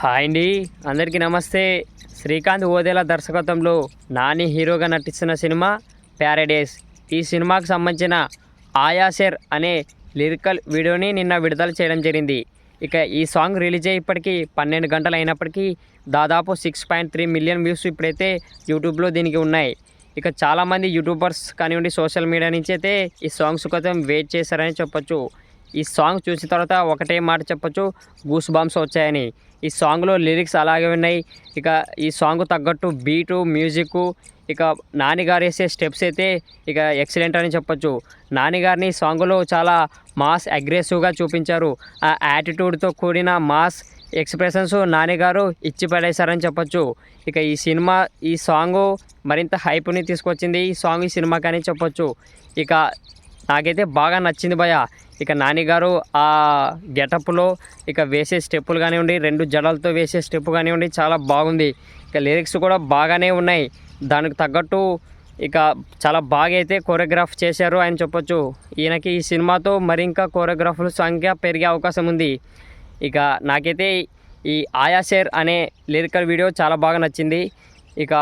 Hi అండి, అందరికీ నమస్తే. శ్రీకాంత్ ఓదేలా దర్శకత్వంలో నాని హీరోగా నటిస్తున్న సినిమా ప్యారడైస్. ఈ సినిమాకు సంబంధించిన ఆయాషర్ అనే లిరికల్ వీడియోని నిన్న విడుదల చేయడం జరిగింది. ఇక ఈ సాంగ్ రిలీజ్ అయ్యి ఇప్పటికీ 12 గంటలు అయినప్పటికీ దాదాపు 6.3 మిలియన్ వ్యూస్ ఇప్పుడైతే యూట్యూబ్లో దీనికి ఉన్నాయి. ఇక చాలామంది యూట్యూబర్స్ కానివ్వండి, సోషల్ మీడియా నుంచి అయితే ఈ సాంగ్స్ కోసం వెయిట్ చేశారని చెప్పొచ్చు. ఈ సాంగ్ చూసిన తర్వాత ఒకటే మాట చెప్పొచ్చు, గూస్ బంప్స్ వచ్చాయని. ఈ సాంగ్లో లిరిక్స్ అలాగే ఉన్నాయి. ఇక ఈ సాంగ్ తగ్గట్టు బీటు, మ్యూజిక్, ఇక నాని గారు వేసే స్టెప్స్ అయితే ఇక ఎక్సలెంట్ అని చెప్పొచ్చు. నాని గారిని సాంగ్లో చాలా మాస్ అగ్రెసివ్గా చూపించారు. ఆ యాటిట్యూడ్తో కూడిన మాస్ ఎక్స్ప్రెషన్స్ నాని గారు ఇచ్చి పడేశారని చెప్పొచ్చు. ఇక ఈ సాంగ్ మరింత హైప్ని తీసుకొచ్చింది ఈ సాంగ్ ఈ సినిమాకి అని చెప్పొచ్చు. ఇక నాకైతే బాగా నచ్చింది భయ. ఇక నాని గారు ఆ గెటప్లో ఇక వేసే స్టెప్పులు కానివ్వండి, 2 జడలతో వేసే స్టెప్ కానివ్వండి, చాలా బాగుంది. ఇక లిరిక్స్ కూడా బాగానే ఉన్నాయి. దానికి తగ్గట్టు ఇక చాలా బాగా అయితే కోరియోగ్రాఫ్ చేశారు అని చెప్పొచ్చు. ఈయనకి ఈ సినిమాతో మరింకా కోరియోగ్రాఫర్ల సంఖ్య పెరిగే అవకాశం ఉంది. ఇక నాకైతే ఈ ఆయాషేర్ అనే లిరికల్ వీడియో చాలా బాగా నచ్చింది. ఇక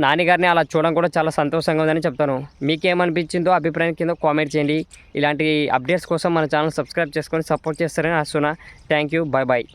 నాని గారిని అలా చూడడం కూడా చాలా సంతోషంగా ఉందని చెప్తాను. మీకేమనిపించిందో అభిప్రాయం కింద కామెంట్ చేయండి. ఇలాంటి అప్డేట్స్ కోసం మన ఛానల్ సబ్స్క్రైబ్ చేసుకొని సపోర్ట్ చేస్తారని ఆశిస్తున్నా. Thank you, bye bye.